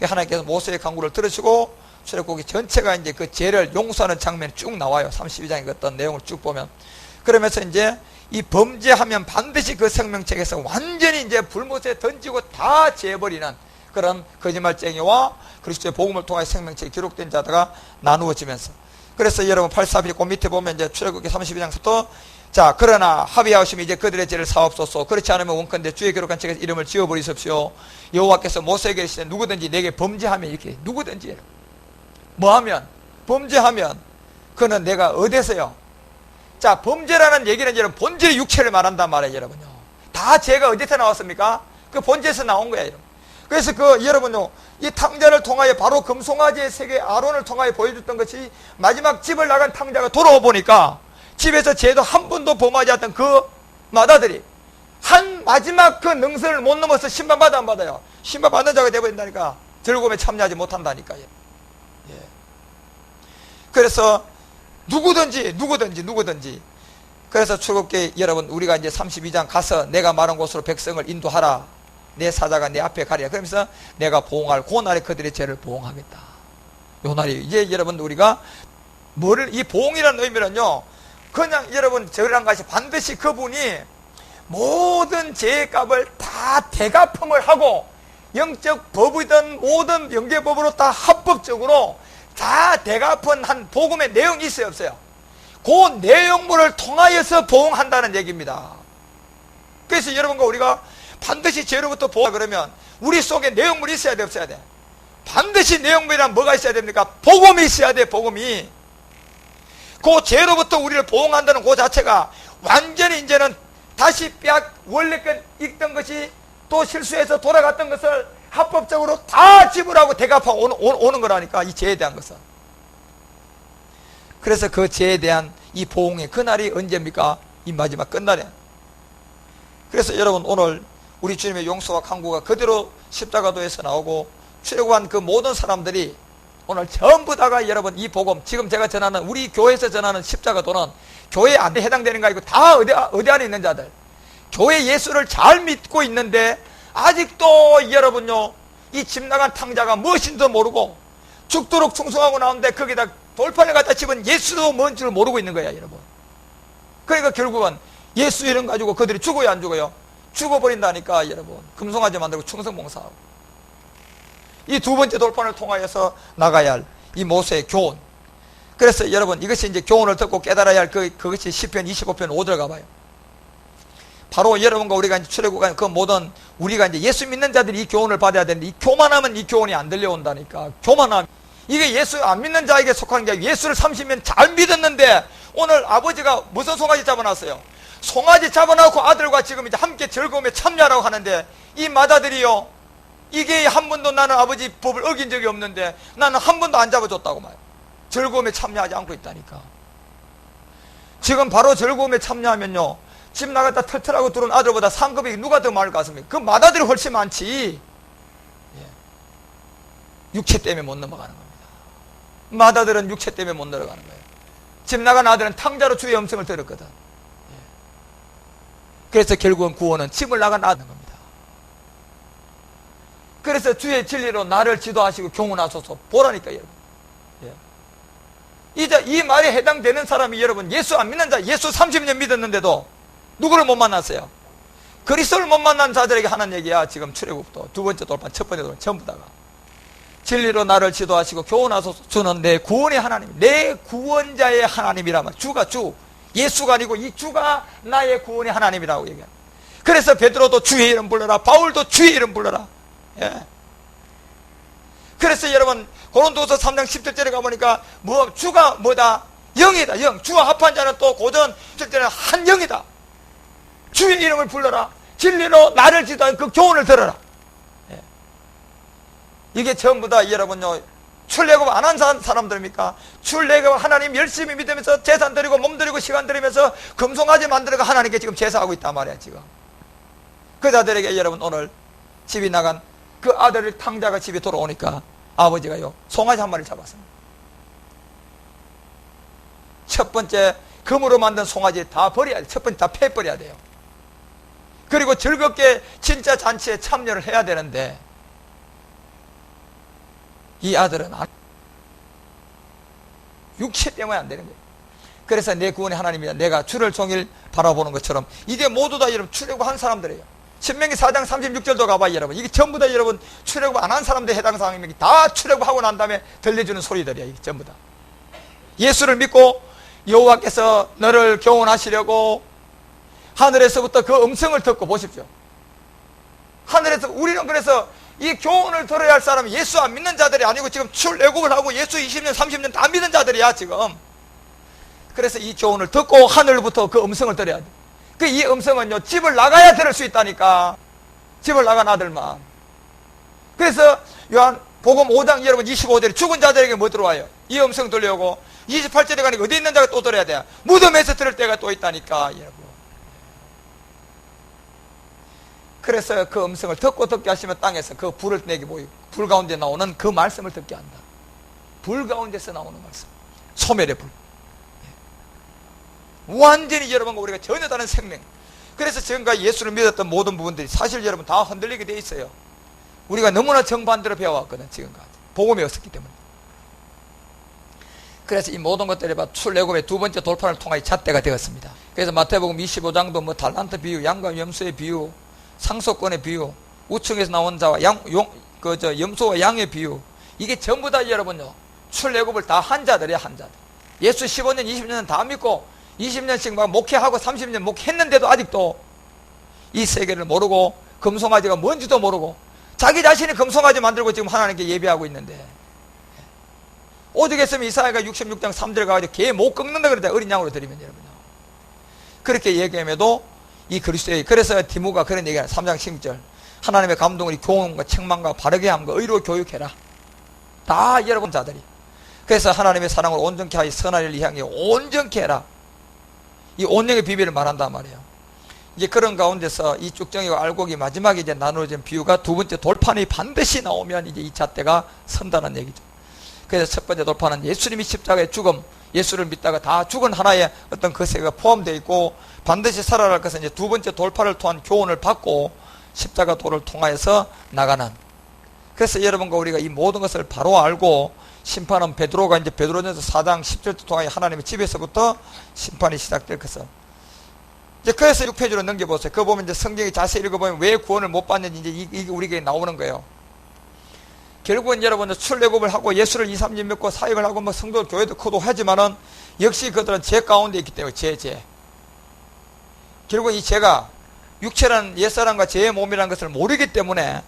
하나님께서 모세의 간구를 들으시고 출애굽기 전체가 이제 그 죄를 용서하는 장면이 쭉 나와요. 32장의 어떤 내용을 쭉 보면 그러면서 이제 이 범죄하면 반드시 그 생명책에서 완전히 이제 불못에 던지고 다 재버리는 그런 거짓말쟁이와 그리스도의 복음을 통해 생명책에 기록된 자가 나누어지면서 그래서 여러분 84비 그 밑에 보면 이제 출애굽기 32장부터 자 그러나 합의하시면 이제 그들의 죄를 사옵소서 그렇지 않으면 원컨대 주의 기록한 책에서 이름을 지워버리십시오. 여호와께서 모세에게 이르시되 누구든지 내게 범죄하면 이렇게 누구든지 뭐하면 범죄하면 그는 내가 어디서요? 자 범죄라는 얘기는 여러분 본질의 육체를 말한단 말이에요. 여러분요 다 죄가 어디서 나왔습니까? 그 본질에서 나온 거야 여러분. 그래서 그 여러분요 이 탕자를 통하여 바로 금송아지의 세계 아론을 통하여 보여줬던 것이 마지막 집을 나간 탕자가 돌아와 보니까 집에서 죄도 한 번도 범하지 않던 그 마다들이 한 마지막 그 능선을 못 넘어서 심판받아 안 받아요? 심판받는 자가 되어버린다니까. 즐거움에 참여하지 못한다니까요. 예. 그래서 누구든지 그래서 출애굽기 여러분 우리가 이제 32장 가서 내가 말한 곳으로 백성을 인도하라. 내 사자가 내 앞에 가리라. 그러면서 내가 보응할 그 날에 그들의 죄를 보응하겠다. 요 날이 이제 여러분 우리가 뭐를 이 보응이라는 의미는요 그냥 여러분 저랑 같이 반드시 그분이 모든 죄의 값을 다 대갚음을 하고 영적 법이든 모든 영계법으로 다 합법적으로 다 대갚은 한 복음의 내용이 있어요 없어요? 그 내용물을 통하여서 보응한다는 얘기입니다. 그래서 여러분과 우리가 반드시 죄로부터 보호하 그러면 우리 속에 내용물이 있어야 돼 없어야 돼? 반드시 내용물이란 뭐가 있어야 됩니까? 복음이 있어야 돼. 복음이 그 죄로부터 우리를 보호한다는 그 자체가 완전히 이제는 다시 원래 있던 것이 또 실수해서 돌아갔던 것을 합법적으로 다 지불하고 대갚하고 오는 거라니까 이 죄에 대한 것은. 그래서 그 죄에 대한 이 보응의 그날이 언제입니까? 이 마지막 끝날에. 그래서 여러분 오늘 우리 주님의 용서와 간구가 그대로 십자가도에서 나오고 출애굽한 그 모든 사람들이 오늘 전부 다가 여러분 이 복음 지금 제가 전하는 우리 교회에서 전하는 십자가도는 교회 안에 해당되는 거 아니고 다 어디 안에 있는 자들 교회 예수를 잘 믿고 있는데 아직도 여러분요 이 집 나간 탕자가 무엇인지도 모르고 죽도록 충성하고 나오는데 거기다 돌판을 갖다 집은 예수도 뭔 줄 모르고 있는 거야 여러분. 그러니까 결국은 예수 이름 가지고 그들이 죽어요 안 죽어요? 죽어버린다니까 여러분. 금송아지 만들고 충성봉사하고 이 두 번째 돌판을 통하여서 나가야 할 이 모세의 교훈. 그래서 여러분 이것이 이제 교훈을 듣고 깨달아야 할 그것이 시편 25편 5절 가봐요. 바로 여러분과 우리가 이제 출애굽한 그 모든 우리가 이제 예수 믿는 자들이 이 교훈을 받아야 되는데 이 교만하면 이 교훈이 안 들려온다니까. 교만함. 이게 예수 안 믿는 자에게 속하는 게 아니고 예수를 30년 잘 믿었는데 오늘 아버지가 무슨 송아지 잡아놨어요? 송아지 잡아놓고 아들과 지금 이제 함께 즐거움에 참여하라고 하는데 이 마다들이요 이게 한 번도 나는 아버지 법을 어긴 적이 없는데 나는 한 번도 안 잡아줬다고 말이야. 즐거움에 참여하지 않고 있다니까. 지금 바로 즐거움에 참여하면요 집 나갔다 털털하고 들어온 아들보다 상급이 누가 더 많을 것 같습니까? 그 마다들이 훨씬 많지. 육체 때문에 못 넘어가는 겁니다. 마다들은 육체 때문에 못 내려가는 거예요. 집 나간 아들은 탕자로 주의 음성을 들었거든. 그래서 결국은 구원은 집을 나간 아들인 겁니다. 그래서 주의 진리로 나를 지도하시고 교훈하소서 보라니까 여러분. 이제 이 말에 해당되는 사람이 여러분 예수 안 믿는 자, 예수 30년 믿었는데도 누구를 못 만났어요? 그리스도를 못 만난 자들에게 하는 얘기야. 지금 출애굽부터 두 번째 돌판, 첫 번째 돌판 전부 다가 진리로 나를 지도하시고 교훈하소서. 주는 내 구원의 하나님, 내 구원자의 하나님이라면 주가 주, 예수가 아니고 이 주가 나의 구원의 하나님이라고 얘기합니다. 그래서 베드로도 주의 이름 불러라, 바울도 주의 이름 불러라. 예. 그래서 여러분 고린도서 3장 17절에 가보니까 주가 뭐다? 영이다. 영. 주와 합한 자는 또 고전 17절에는 한 영이다. 주의 이름을 불러라. 진리로 나를 지도하는 그 교훈을 들어라. 예. 이게 전부 다 여러분요 출애굽 안 한 사람들입니까? 출애굽 하나님 열심히 믿으면서 재산 드리고 몸 드리고 시간 드리면서 금송아지 만들어가 하나님께 지금 제사하고 있단 말이야 지금. 그 자들에게 여러분 오늘 집이 나간 그 아들을 탕자가 집에 돌아오니까 아버지가요 송아지 한 마리를 잡았습니다. 첫 번째 금으로 만든 송아지 다 버려야 돼. 첫 번째 다 패버려야 돼요. 그리고 즐겁게 진짜 잔치에 참여를 해야 되는데 이 아들은 육체 때문에 안 되는 거예요. 그래서 내 구원의 하나님이다. 내가 주를 종일 바라보는 것처럼 이게 모두 다 여러분 출애굽한 사람들이에요. 신명기 4장 36절도 가봐요 여러분. 이게 전부 다 여러분 출애굽 안 한 사람들 해당 사항입니다. 다 출애굽하고 난 다음에 들려주는 소리들이야. 이게 전부 다 예수를 믿고 여호와께서 너를 교훈하시려고 하늘에서부터 그 음성을 듣고 보십시오. 하늘에서 우리는 그래서 이 교훈을 들어야 할 사람이 예수 안 믿는 자들이 아니고 지금 출애굽을 하고 예수 20년 30년 다 믿는 자들이야 지금. 그래서 이 교훈을 듣고 하늘부터 그 음성을 들어야 돼. 그 이 음성은요 집을 나가야 들을 수 있다니까. 집을 나간 아들만. 그래서 요한복음 5장 여러분 25절에 죽은 자들에게 뭐 들어와요? 이 음성 들려오고 28절에 가니까 어디 있는 자가 또 들어야 돼. 무덤에서 들을 때가 또 있다니까 여러분. 그래서 그 음성을 듣고 듣게 하시면 땅에서 그 불을 내게 보이고 불 가운데 나오는 그 말씀을 듣게 한다. 불 가운데서 나오는 말씀. 소멸의 불. 완전히 여러분과 우리가 전혀 다른 생명. 그래서 지금까지 예수를 믿었던 모든 부분들이 사실 여러분 다 흔들리게 돼 있어요. 우리가 너무나 정반대로 배워왔거든 지금까지. 복음이 없었기 때문에. 그래서 이 모든 것들이 출애굽의 두 번째 돌판을 통하여 잣대가 되었습니다. 그래서 마태복음 25장도 뭐 달란트 비유, 양과 염소의 비유, 상속권의 비유, 우층에서 나온 자와 염소와 양의 비유, 이게 전부 다 여러분요 출애굽을 다 한 자들이야. 한 자들. 예수 15년 20년은 다 믿고 20년씩 막 목회하고 30년 목회했는데도 아직도 이 세계를 모르고 금송아지가 뭔지도 모르고 자기 자신이 금송아지 만들고 지금 하나님께 예배하고 있는데, 오죽했으면 이사야가 66장 3절에 가가지고 개 못 꺾는다 그러다 어린 양으로 드리면 여러분요. 그렇게 얘기함에도 이 그리스도의, 그래서 디모가 그런 얘기하는 3장 16절 하나님의 감동을 교훈과 책망과 바르게 함과 의로 교육해라. 다 여러분 자들이. 그래서 하나님의 사랑을 온전케 하여 선한 일을 향해 온전케 해라. 이 온영의 비밀을 말한단 말이에요. 이제 그런 가운데서 이 쭉정이와 알곡이 마지막에 이제 나누어진 비유가 두 번째 돌판이 반드시 나오면 이제 이 잣대가 선다는 얘기죠. 그래서 첫 번째 돌판은 예수님이 십자가의 죽음, 예수를 믿다가 다 죽은 하나의 어떤 그 세계가 포함되어 있고 반드시 살아날 것은 이제 두 번째 돌판을 통한 교훈을 받고 십자가 도를 통하여서 나가는. 그래서 여러분과 우리가 이 모든 것을 바로 알고 심판은 베드로가 이제 베드로전서 4장 10절을 통하여 하나님의 집에서부터 심판이 시작될 것은. 이제 그래서 6페이지로 넘겨보세요. 그거 보면 이제 성경이 자세히 읽어보면 왜 구원을 못 받는지 이제 이게 우리에게 나오는 거예요. 결국은 여러분들 출애굽을 하고 예수를 2, 3년 믿고 사역을 하고 뭐 성도 교회도 크고 하지만은 역시 그들은 죄 가운데 있기 때문에 죄. 결국은 이 죄가 육체라는 옛사람과 죄의 몸이라는 것을 모르기 때문에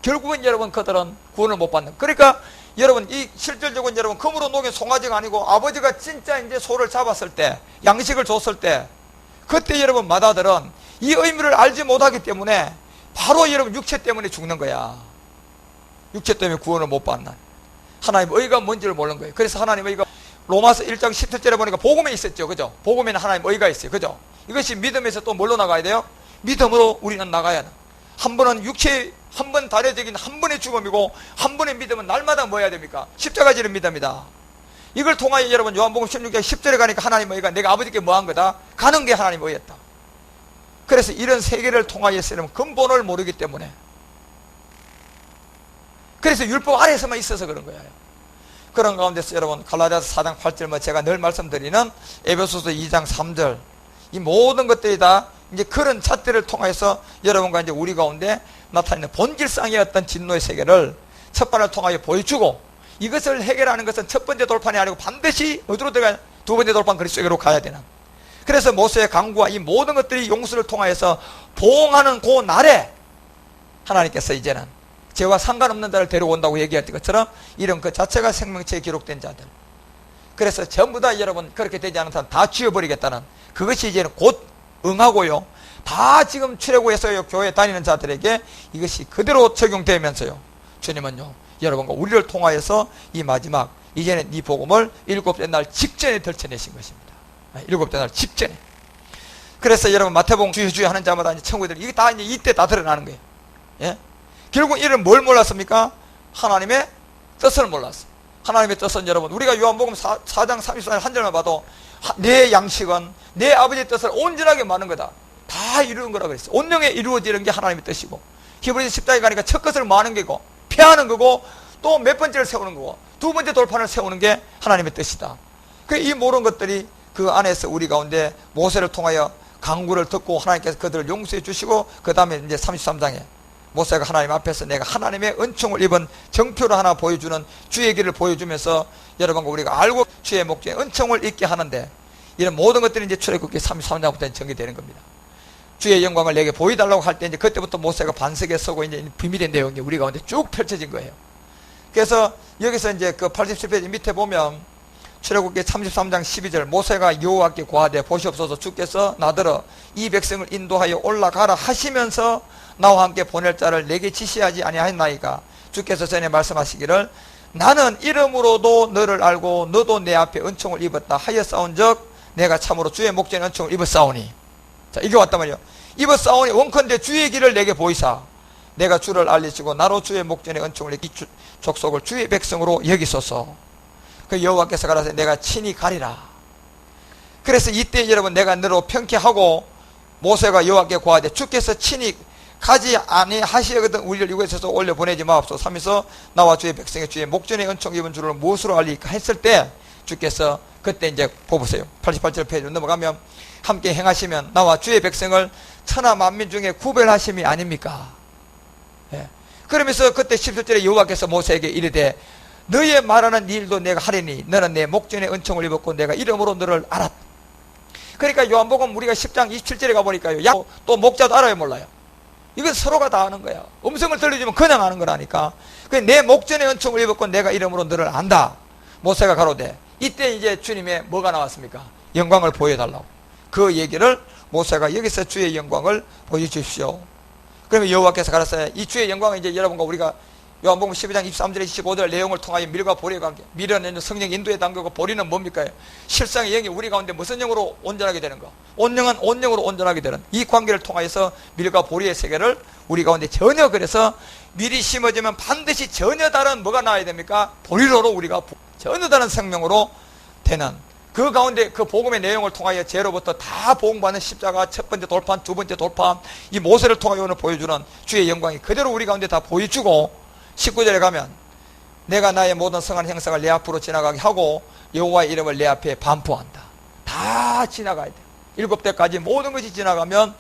결국은 여러분 그들은 구원을 못 받는. 그러니까 여러분 이 실질적으로 여러분 금으로 녹인 송아지가 아니고 아버지가 진짜 이제 소를 잡았을 때 양식을 줬을 때 그때 여러분 마다들은 이 의미를 알지 못하기 때문에 바로 여러분 육체 때문에 죽는 거야. 육체 때문에 구원을 못 받는. 하나님 의가 뭔지를 모르는 거예요. 그래서 하나님 의가 로마서 1장 17절에 보니까 복음에 있었죠. 그죠? 복음에는 하나님 의가 있어요. 그죠? 이것이 믿음에서 또 뭘로 나가야 돼요? 믿음으로 우리는 나가야 돼. 한 번은 육체, 한 번 달해적인 한 번의 죽음이고 한 번의 믿음은 날마다 뭐 해야 됩니까? 십자가 지는 믿음이다. 이걸 통하여 여러분 요한복음 16장 10절에 가니까 하나님 의가 내가 아버지께 뭐한 거다? 가는 게 하나님 의였다. 그래서 이런 세계를 통하여서 여러분 근본을 모르기 때문에, 그래서 율법 아래에서만 있어서 그런 거예요. 그런 가운데서 여러분 갈라디아서 4장 8절, 뭐 제가 늘 말씀드리는 에베소서 2장 3절, 이 모든 것들이 다 이제 그런 잣대를 통해서 여러분과 이제 우리 가운데 나타나는 본질상의 어떤 진노의 세계를 첫판을 통하여 보여주고, 이것을 해결하는 것은 첫 번째 돌판이 아니고 반드시 어디로 들어가야, 두 번째 돌판 그리스도에게로 가야 되는. 그래서 모세의 강구와 이 모든 것들이 용서를 통하여서 보응하는 그 날에 하나님께서 이제는 죄와 상관없는 자를 데려온다고 얘기할 것처럼 이런 그 자체가 생명체에 기록된 자들, 그래서 전부 다 여러분 그렇게 되지 않은 사람 다 지워버리겠다는, 그것이 이제는 곧 응하고요, 다 지금 출애굽에서 교회 다니는 자들에게 이것이 그대로 적용되면서요, 주님은요 여러분과 우리를 통하여서 이 마지막 이제는 이 복음을 일곱째 날 직전에 덜쳐내신 것입니다. 일곱째 날 직전에. 그래서 여러분 마태복음 주여 하는 자마다 이제 천국들이 이게 다 이제 이때 다 드러나는 거예요. 예? 결국 이런 뭘 몰랐습니까? 하나님의 뜻을 몰랐어요. 하나님의 뜻은 여러분 우리가 요한복음 4장 34절 한 절만 봐도 내 양식은 내 아버지의 뜻을 온전하게 마는 거다. 다 이루는 거라 그랬어요. 온전히 이루어지는 게 하나님의 뜻이고, 히브리서 10장에 가니까 첫 것을 마는 게고 폐하는 거고, 또 몇 번째를 세우는 거고 두 번째 돌판을 세우는 게 하나님의 뜻이다. 이 모든 것들이 그 안에서 우리 가운데 모세를 통하여 강구를 듣고 하나님께서 그들을 용서해 주시고, 그 다음에 이제 33장에 모세가 하나님 앞에서 내가 하나님의 은총을 입은 정표를 하나 보여주는 주의 길을 보여주면서 여러분과 우리가 알고 주의 목적에 은총을 입게 하는데, 이런 모든 것들이 이제 출애굽기 33장부터 전개되는 겁니다. 주의 영광을 내게 보여달라고 할 때 이제 그때부터 모세가 반석에 서고 이제 비밀의 내용이 우리 가운데 쭉 펼쳐진 거예요. 그래서 여기서 이제 그 87페이지 밑에 보면 출애굽기 33장 12절, 모세가 여호와께 고하되 보시옵소서 주께서 나더러 이 백성을 인도하여 올라가라 하시면서 나와 함께 보낼 자를 내게 지시하지 아니하였나이까. 주께서 전에 말씀하시기를 나는 이름으로도 너를 알고 너도 내 앞에 은총을 입었다 하였사온즉 내가 참으로 주의 목전에 은총을 입었사오니. 자, 이게 왔단 말이에요. 입었사오니 원컨대 주의 길을 내게 보이사 내가 주를 알리시고 나로 주의 목전에 은총을 입기 족속을 주의 백성으로 여기소서. 그 여호와께서 가라사대 내가 친히 가리라. 그래서 이때 여러분 내가 너로 평케하고 모세가 여호와께 고하되 주께서 친히 가지 아니하시거든 우리를 이곳에서 올려 보내지 마옵소서 하면서 나와 주의 백성의 주의 목전에 은총 입은 줄을 무엇으로 알리까 했을 때 주께서 그때 이제 보세요. 88절 페이지 넘어가면 함께 행하시면 나와 주의 백성을 천하 만민 중에 구별하심이 아닙니까? 예. 그러면서 그때 17절에 여호와께서 모세에게 이르되 너의 말하는 일도 내가 하리니 너는 내 목전에 은총을 입었고 내가 이름으로 너를 알았다. 그러니까 요한복음 우리가 10장 27절에 가보니까요, 또 목자도 알아요 몰라요? 이건 서로가 다 아는 거야. 음성을 들려주면 그냥 아는 거라니까. 내 목전에 은총을 입었고 내가 이름으로 너를 안다. 모세가 가로되 이때 이제 주님의 뭐가 나왔습니까? 영광을 보여달라고. 그 얘기를 모세가 여기서 주의 영광을 보여주십시오. 그러면 여호와께서 가라사대 이 주의 영광은 이제 여러분과 우리가 요한복음 12장 23절에 25절 내용을 통하여 밀과 보리의 관계, 밀은 성령 인도에 담그고 보리는 뭡니까? 실상의 영이 우리 가운데 무슨 영으로 온전하게 되는 거? 온영은 온영으로 온전하게 되는 이 관계를 통하여서 밀과 보리의 세계를 우리 가운데 전혀, 그래서 밀이 심어지면 반드시 전혀 다른 뭐가 나와야 됩니까? 보리로로 우리가 전혀 다른 생명으로 되는 그 가운데 그 복음의 내용을 통하여 죄로부터 다 보응받는 십자가 첫 번째 돌판, 두 번째 돌판, 이 모세를 통하여 오늘 보여주는 주의 영광이 그대로 우리 가운데 다 보여주고, 19절에 가면 내가 나의 모든 성한 형상을 내 앞으로 지나가게 하고 여호와의 이름을 내 앞에 반포한다. 다 지나가야 돼. 7대까지 모든 것이 지나가면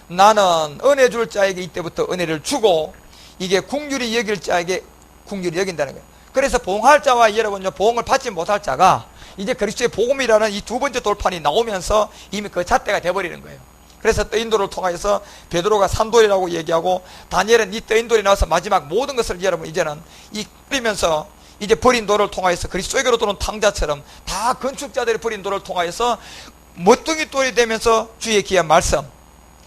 나는 은혜 줄 자에게 이때부터 은혜를 주고 이게 긍휼히 여길 자에게 긍휼히 여긴다는 거예요. 그래서 보응할 자와 여러분요 보응을 받지 못할 자가 이제 그리스도의 복음이라는 이 두 번째 돌판이 나오면서 이미 그 잣대가 돼버리는 거예요. 그래서 떠인돌을 통하여서 베드로가 산돌이라고 얘기하고 다니엘은 이 떠인돌이 나와서 마지막 모든 것을 여러분 이제는 이 뿌리면서 이제 버린 돌을 통하여서 그리스도에게로 도는 탕자처럼 다 건축자들이 버린 돌을 통하여서 멋둥이 돌이 되면서 주의 귀한 말씀,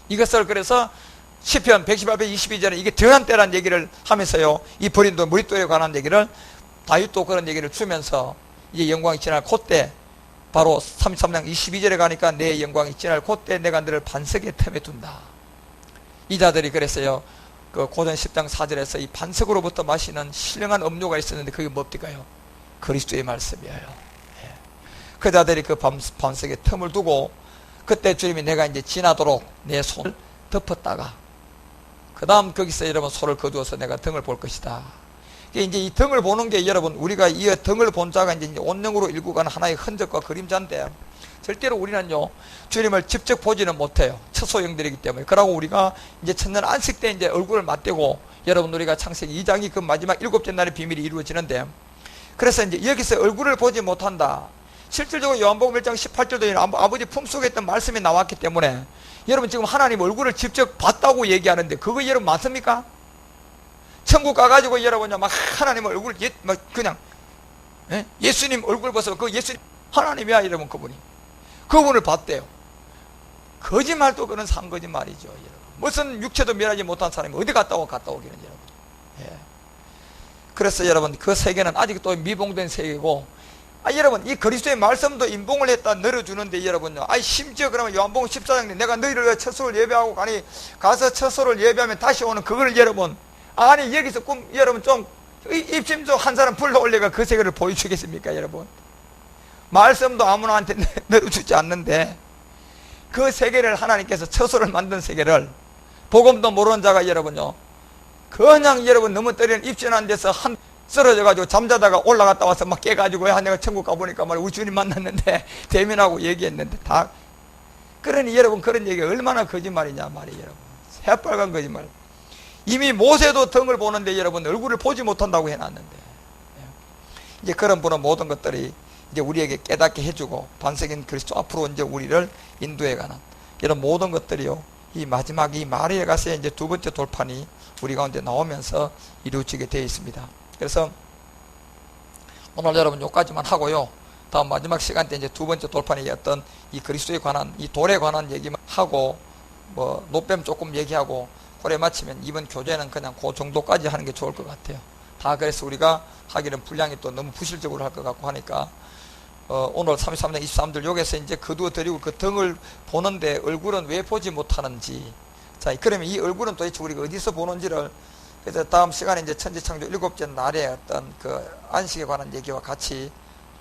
이것을 그래서 시편 118편 22절에 이게 등한 때라는 얘기를 하면서요 이 버린 돌 머릿돌에 관한 얘기를 다윗도 그런 얘기를 주면서 이제 영광이 지날 그때 바로 33장 22절에 가니까 내 영광이 지날 그때 내가 너를 반석의 틈에 둔다. 이 자들이 그랬어요. 그 고전 10장 4절에서 이 반석으로부터 마시는 신령한 음료가 있었는데 그게 뭡니까요? 그리스도의 말씀이에요. 그 자들이 그 반석에 틈을 두고 그때 주님이 내가 이제 지나도록 내 손을 덮었다가 그 다음 거기서 여러분 손을 거두어서 내가 등을 볼 것이다. 이제 이 등을 보는 게 여러분 우리가 이 등을 본 자가 이제 온영으로 일구 가는 하나의 흔적과 그림자인데 절대로 우리는요 주님을 직접 보지는 못해요. 처소형들이기 때문에. 그러고 우리가 이제 첫날 안식 때 이제 얼굴을 맞대고 여러분 우리가 창세기 2장이 그 마지막 7째 날의 비밀이 이루어지는데 그래서 이제 여기서 얼굴을 보지 못한다. 실질적으로 요한복음 1장 18절도 아버지 품속에 있던 말씀이 나왔기 때문에 여러분 지금 하나님 얼굴을 직접 봤다고 얘기하는데 그거 여러분 맞습니까? 천국 가가지고 여러분요 막 하나님 얼굴 막 그냥 예수님 얼굴 봐서 그 예수님 하나님이야 여러분 그분을 봤대요. 거짓말도 그런 상거짓말이죠 여러분. 무슨 육체도 멸하지 못한 사람이 어디 갔다 오기는 여러분. 예. 그래서 여러분 그 세계는 아직도 미봉된 세계고 여러분 이 그리스도의 말씀도 인봉을 했다 늘어주는데 여러분요 심지어 그러면 요한복음 14장에 내가 너희를 위해 처소를 예배하고 가서 처소를 예배하면 다시 오는 그걸 여러분 여기서 여러분 좀 입심 좀 한 사람 불러 올려가 그 세계를 보여주겠습니까 여러분? 말씀도 아무나한테 늘어주지 않는데 그 세계를 하나님께서 처소를 만든 세계를 복음도 모르는 자가 여러분요 그냥 여러분 너무 때리는 입신한 데서 쓰러져가지고 잠자다가 올라갔다 와서 막 깨가지고 내가 천국 가보니까 우리 주님 만났는데 대면하고 얘기했는데 다 그러니 여러분 그런 얘기가 얼마나 거짓말이냐 말이에요 여러분. 새빨간 거짓말. 이미 모세도 등을 보는데 여러분 얼굴을 보지 못한다고 해놨는데 이제 그런 분은 모든 것들이 이제 우리에게 깨닫게 해주고 반석인 그리스도 앞으로 이제 우리를 인도해가는 이런 모든 것들이요 이 마지막 이 마리아 가서의 이제 두 번째 돌판이 우리 가운데 나오면서 이루어지게 되어 있습니다. 그래서 오늘 여러분 여기까지만 하고요. 다음 마지막 시간 때 이제 두 번째 돌판이었던 이 그리스도에 관한 이 돌에 관한 얘기만 하고 노뱀 조금 얘기하고 그래 마치면 이번 교재는 그냥 그 정도까지 하는 게 좋을 것 같아요. 다 그래서 우리가 하기는 분량이 또 너무 부실적으로 할 것 같고 하니까 오늘 33장 23절 여기서 이제 거두어 드리고 그 등을 보는데 얼굴은 왜 보지 못하는지 자 그러면 이 얼굴은 도대체 우리가 어디서 보는지를 그래서 다음 시간에 이제 천지창조 7째 날에 어떤 그 안식에 관한 얘기와 같이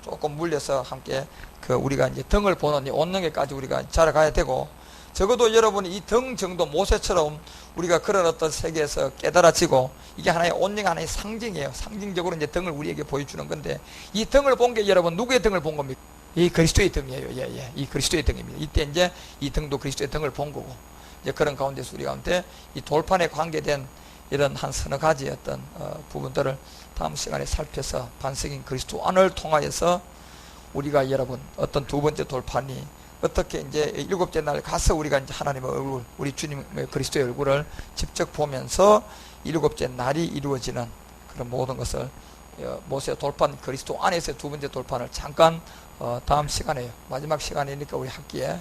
조금 물려서 함께 그 우리가 이제 등을 보는 이 온능에까지 우리가 자라가야 되고 적어도 여러분이 이 등 정도 모세처럼 우리가 그런 어떤 세계에서 깨달아지고 이게 하나의 온능 하나의 상징이에요. 상징적으로 이제 등을 우리에게 보여주는 건데 이 등을 본 게 여러분 누구의 등을 본 겁니까? 이 그리스도의 등이에요. 이 그리스도의 등입니다. 이때 이제 이 등도 그리스도의 등을 본 거고 이제 그런 가운데서 우리 가운데 이 돌판에 관계된 이런 한 서너 가지 어떤 부분들을 다음 시간에 살펴서 반석인 그리스도 안을 통하여서 우리가 여러분 어떤 두 번째 돌판이 어떻게 이제 7째 날 가서 우리가 이제 하나님의 얼굴, 우리 주님의 그리스도의 얼굴을 직접 보면서 7째 날이 이루어지는 그런 모든 것을 모세 돌판 그리스도 안에서의 두 번째 돌판을 잠깐 다음 시간에 마지막 시간이니까 우리 학기에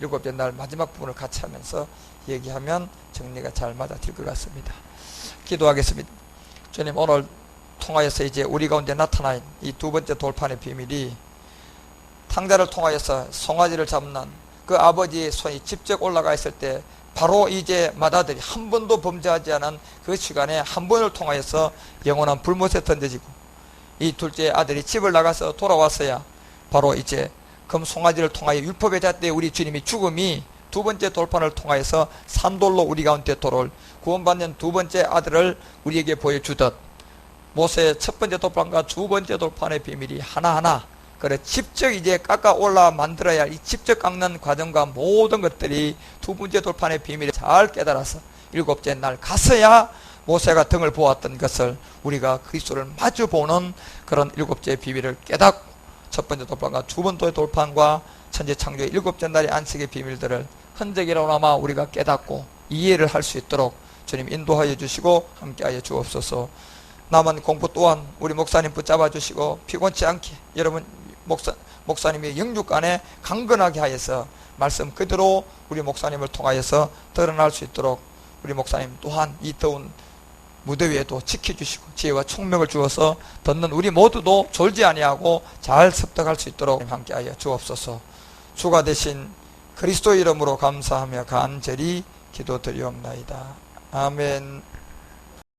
7째 날 마지막 부분을 같이 하면서 얘기하면 정리가 잘 맞아질 것 같습니다. 기도하겠습니다. 주님 오늘 통하여서 이제 우리 가운데 나타난 이 두 번째 돌판의 비밀이 탕자를 통하여서 송아지를 잡는 그 아버지의 손이 직접 올라가 있을 때 바로 이제 맏아들이 한 번도 범죄하지 않은 그 시간에 한 번을 통하여서 영원한 불못에 던져지고 이 둘째 아들이 집을 나가서 돌아왔어야 바로 이제 금 송아지를 통하여 율법의 잣대에 우리 주님이 죽음이 두 번째 돌판을 통하여서 산돌로 우리 가운데 돌아올 구원받는 두 번째 아들을 우리에게 보여주듯 모세의 첫 번째 돌판과 두 번째 돌판의 비밀이 하나하나 그래 직접 이제 깎아 올라 만들어야 할 이 직접 깎는 과정과 모든 것들이 두 번째 돌판의 비밀을 잘 깨달아서 7째 날 가서야 모세가 등을 보았던 것을 우리가 그리스도를 마주보는 그런 7째 비밀을 깨닫고 첫 번째 돌판과 두 번째 돌판과 천지 창조의 7째 날의 안식의 비밀들을 흔적이라고나마 우리가 깨닫고 이해를 할 수 있도록 주님 인도하여 주시고 함께하여 주옵소서. 남은 공부 또한 우리 목사님 붙잡아 주시고 피곤치 않게 여러분 목사님의 영육간에 강건하게 하여서 말씀 그대로 우리 목사님을 통하여서 드러날 수 있도록 우리 목사님 또한 이 더운 무대 위에도 지켜주시고 지혜와 총명을 주어서 듣는 우리 모두도 졸지 아니하고 잘 습득할 수 있도록 함께하여 주옵소서. 주가 되신 그리스도 이름으로 감사하며 간절히 기도드리옵나이다. 아멘.